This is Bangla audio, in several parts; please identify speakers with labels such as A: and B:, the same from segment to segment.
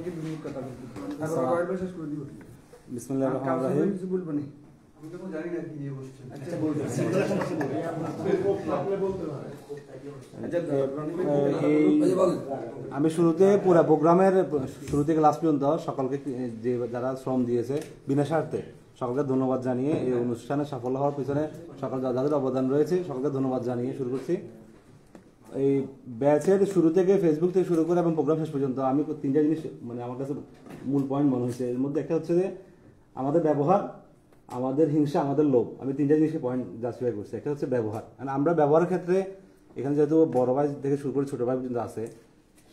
A: থেকে দুমিনিট কথা বলতে তারপর কয়েকবার শেষ করে দিব
B: বিসমিল্লাহির রহমানির রহিম
A: কিছু বলবো না
C: আমি তো জানি না কি নিয়ে বসছেন
A: আচ্ছা বলতে
B: আমি শুরুতে পুরো প্রোগ্রামের শুরু থেকে লাস্ট পর্যন্ত সকলকে যে যারা শ্রম দিয়েছে বিনা স্বার্থে সকলকে ধন্যবাদ জানিয়ে এই অনুষ্ঠানে সাফল্য হওয়ার পিছনে সকল যাদের অবদান রয়েছে সকলকে ধন্যবাদ জানিয়ে শুরু করছি। এই ব্যাচের শুরু থেকে ফেসবুক থেকে শুরু করে এবং প্রোগ্রাম শেষ পর্যন্ত আমি তিনটা জিনিস মানে আমার কাছে মূল পয়েন্ট মনে হয়েছে। এর মধ্যে একটা হচ্ছে যে আমাদের ব্যবহার, আমাদের হিংসা, আমাদের লোভ। আমি তিনটা জিনিসের পয়েন্ট জাস্টিফাই করছি। একটা হচ্ছে ব্যবহার, মানে আমরা ব্যবহারের ক্ষেত্রে এখানে যেহেতু বড় ভাই থেকে শুরু করে ছোটো ভাই পর্যন্ত আছে,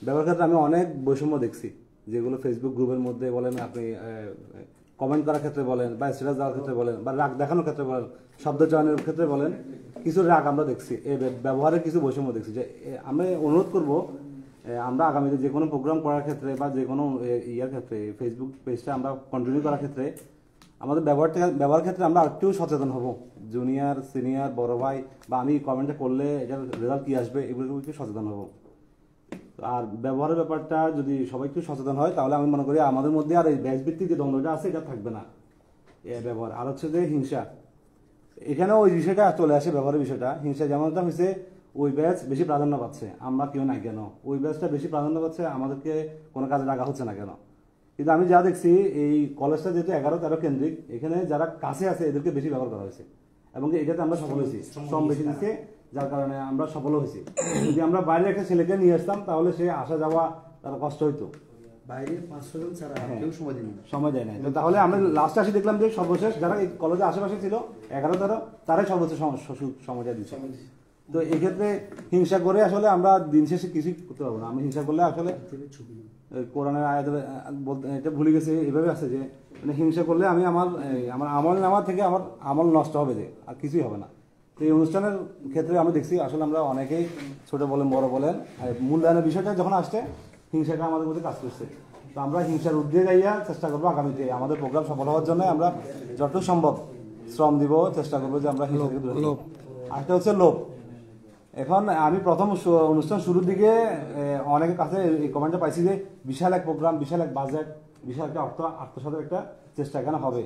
B: ব্যবহার ক্ষেত্রে আমি অনেক বৈষম্য দেখছি, যেগুলো ফেসবুক গ্রুপের মধ্যে বলেন, আপনি কমেন্ট করার ক্ষেত্রে বলেন, বা স্ট্যাটাস দেওয়ার ক্ষেত্রে বলেন, বা রাগ দেখানোর ক্ষেত্রে বলেন, শব্দ চয়নের ক্ষেত্রে বলেন, কিছু রাগ আমরা দেখছি। এই ব্যবহারের কিছু বৈষম্য দেখছি। যে আমি অনুরোধ করব আমরা আগামীতে যে কোনো প্রোগ্রাম করার ক্ষেত্রে বা যে কোনো ইয়ার ক্ষেত্রে ফেসবুক পেজটা আমরা কন্টিনিউ করার ক্ষেত্রে আমাদের ব্যবহার ক্ষেত্রে আমরা একটু সচেতন হব। জুনিয়র, সিনিয়র, বড় ভাই বা আমি কমেন্টটা করলে এটার রেজাল্ট কী আসবে এগুলো একটু সচেতন হব। আর ব্যবহারের ব্যাপারটা যদি সবাই একটু সচেতন হয় তাহলে আমি মনে করি আমাদের মধ্যে আর এই ব্যাচ ভিত্তিক যে দ্বন্দ্বটা আছে এটা থাকবে না। ব্যবহার আর হচ্ছে যে হিংসা, এখানেও ওই বিষয়টা চলে আসে। ব্যবহারের বিষয়টা, হিংসা যেমনটা হয়েছে, ওই ব্যাচ বেশি প্রাধান্য পাচ্ছে, আমরা কেউ নাই কেন, ওই ব্যাচটা বেশি প্রাধান্য পাচ্ছে, আমাদেরকে কোনো কাজে ডাকা হচ্ছে না কেন। কিন্তু আমি যা দেখছি এই কলেজটা যেহেতু 11-13 কেন্দ্রিক, এখানে যারা কাছে আছে এদেরকে বেশি ব্যবহার করা হয়েছে এবং এটাতে আমরা সফল হয়েছি। শ্রম বেশি দিচ্ছে, যার কারণে আমরা সফল হয়েছি। যদি আমরা বাইরে একটা ছেলেকে নিয়ে আসতাম তাহলে সে আসা যাওয়া তার কষ্ট হইতো।
A: বাইরে 500 জন ছাড়া কেউ
B: সময় দেয় না। তাহলে আমরা লাস্টে আসি দেখলাম যে সর্বশেষ যারা এই কলেজের আশেপাশে ছিল 11-13, তারাই সর্বোচ্চ সময়টা দিচ্ছে। তো এক্ষেত্রে হিংসা করে আসলে আমরা দিন শেষে কিছুই করতে পারবো না। আমি হিংসা করলে আসলে কোরআনের আয়াতের বলতে এটা ভুলে গেছে, এভাবে আছে যে মানে হিংসা করলে আমি আমার আমল নামা থেকে আমার আমল নষ্ট হবে, যে আর কিছুই হবে না। তো এই অনুষ্ঠানের ক্ষেত্রে আমরা দেখছি আসলে আমরা অনেকেই ছোট বলেন বড় বলেন মূল্যায়নের বিষয়টা যখন আসছে হিংসাটা আমাদের মধ্যে কাজ করছে। তো আমরা হিংসার ঊর্ধ্বে যাইয়া চেষ্টা করবো আগামীতে আমাদের প্রোগ্রাম সফল হওয়ার জন্য আমরা যতটুকু সম্ভব শ্রম দিব, চেষ্টা করবো যে আমরা হিংসাকে দূরে রাখবো। আরেকটা হচ্ছে লোভ। এখন আমি প্রথম অনুষ্ঠান শুরুর দিকে অনেকের কাছে এই কমেন্টটা পাইছি যে বিশাল এক প্রোগ্রাম, বিশাল এক বাজেট, বিশাল একটা অর্থ আত্মসাতের একটা চেষ্টা এখানে হবে।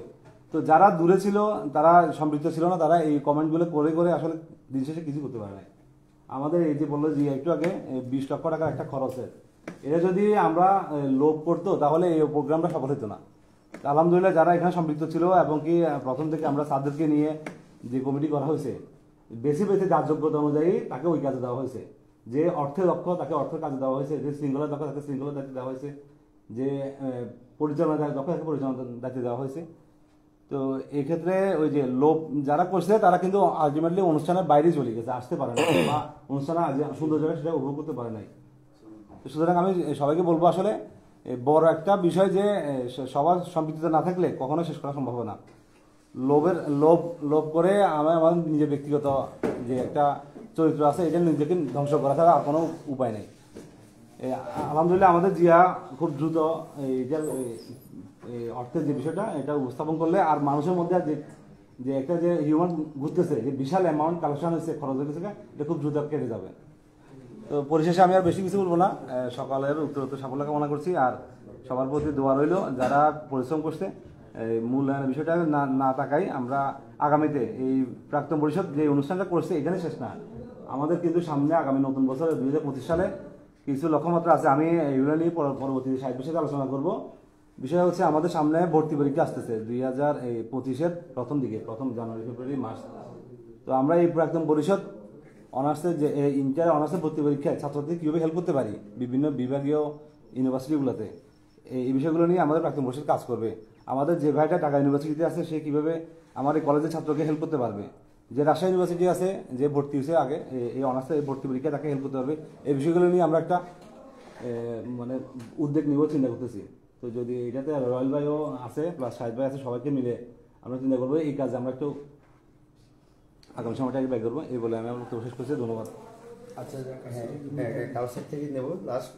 B: তো যারা দূরে ছিল, তারা সম্পৃক্ত ছিল না, তারা এই কমেন্টগুলো করে করে আসলে দিন শেষে কিছু করতে পারে না। আমাদের এই যে বললো যে একটু আগে 20 লক্ষ টাকার একটা খরচের, এটা যদি আমরা লোভ করতো তাহলে এই প্রোগ্রামটা সফল হতো না। আলহামদুলিল্লাহ যারা এখানে সম্পৃক্ত ছিল এবং কি প্রথম থেকে আমরা তাদেরকে নিয়ে যে কমিটি করা হয়েছে, বেশি বেশি যার যোগ্যতা অনুযায়ী তাকে ওই কাজে দেওয়া হয়েছে। যে অর্থে দক্ষ তাকে অর্থের কাজে দেওয়া হয়েছে, যে শৃঙ্খলা দক্ষ তাকে শৃঙ্খলা দায়িত্ব দেওয়া হয়েছে, যে পরিচালনা দক্ষ তাকে পরিচালনা দায়িত্ব দেওয়া হয়েছে। তো এই ক্ষেত্রে ওই যে লোভ যারা করছে তারা কিন্তু আলটিমেটলি অনুষ্ঠানের বাইরে চলে গেছে, আসতে পারে না বা অনুষ্ঠানে সুন্দর জায়গায় সেটা উপভোগ করতে পারে নাই। সুতরাং আমি সবাইকে বলবো আসলে বড় একটা বিষয় যে সবার সম্পৃক্ত না থাকলে কখনো শেষ করা সম্ভব না। লোভ করে আমার নিজের ব্যক্তিগত যে একটা চরিত্র আছে এটা নিজেকে ধ্বংস করা ছাড়া আর কোনো উপায় নেই। আলহামদুলিল্লাহ আমাদের জিয়া খুব দ্রুত অর্থের যে বিষয়টা এটা উপস্থাপন করলে আর মানুষের মধ্যে যে একটা যে হিউম্যান ঘুরতেছে, যে বিশাল অ্যামাউন্ট কালেকশন হয়েছে, খরচ হয়েছে, এটা খুব দ্রুত কেটে যাবে। তো পরিশেষে আমি আর বেশি কিছু বলবো না। সকালের উত্তরোত্তর সাফল্য কামনা করছি আর সবার প্রতি দোয়া রইল যারা পরিশ্রম করছে। মূল্যায়নের বিষয়টা না তাকাই আমরা আগামীতে এই প্রাক্তন পরিষদ যে অনুষ্ঠানটা করছে এখানে শেষ না, আমাদের কিন্তু সামনে আগামী নতুন বছর 2025 সালে কিছু লক্ষ্যমাত্রা আছে। আমি এগুলো নিয়ে পরবর্তী সাহিত্য সাথে আলোচনা করব। বিষয় হচ্ছে আমাদের সামনে ভর্তি পরীক্ষা আসতেছে 2025-এর প্রথম দিকে, প্রথম জানুয়ারি, ফেব্রুয়ারি, মার্চ। তো আমরা এই প্রাক্তন পরিষদ অনার্সের যে ইন্টার অনার্সের ভর্তি পরীক্ষায় ছাত্রদের কীভাবে হেল্প করতে পারি বিভিন্ন বিভাগীয় ইউনিভার্সিটিগুলোতে, এই বিষয়গুলো নিয়ে আমাদের প্রাক্তন পরিষদ কাজ করবে। আমাদের যে ভাইটা ঢাকা ইউনিভার্সিটিতে আছে সে কীভাবে আমার এই কলেজের ছাত্রকে হেল্প করতে পারবে, যে রাজশাহী ইউনিভার্সিটি আছে যে ভর্তি হয়েছে আগে এই অনার্সের ভর্তি পরীক্ষায় তাকে হেল্প করতে পারবে, এই বিষয়গুলো নিয়ে আমরা একটা মানে উদ্যোগ নিব, চিন্তা করতেছি। তো যদি এটাতে রয়্যাল ভাইও আছে প্লাস শাহিদ ভাই আছে, সবাইকে মিলে আমরা চিন্তা করবো এই কাজে আমরা একটু আগামী সময়টাকে ব্যয় করবো। এই বলে আমি আমার বক্তব্য শেষ করছি। ধন্যবাদ।
C: আচ্ছা, হ্যাঁ, কাউসার থেকে নেব লাস্ট।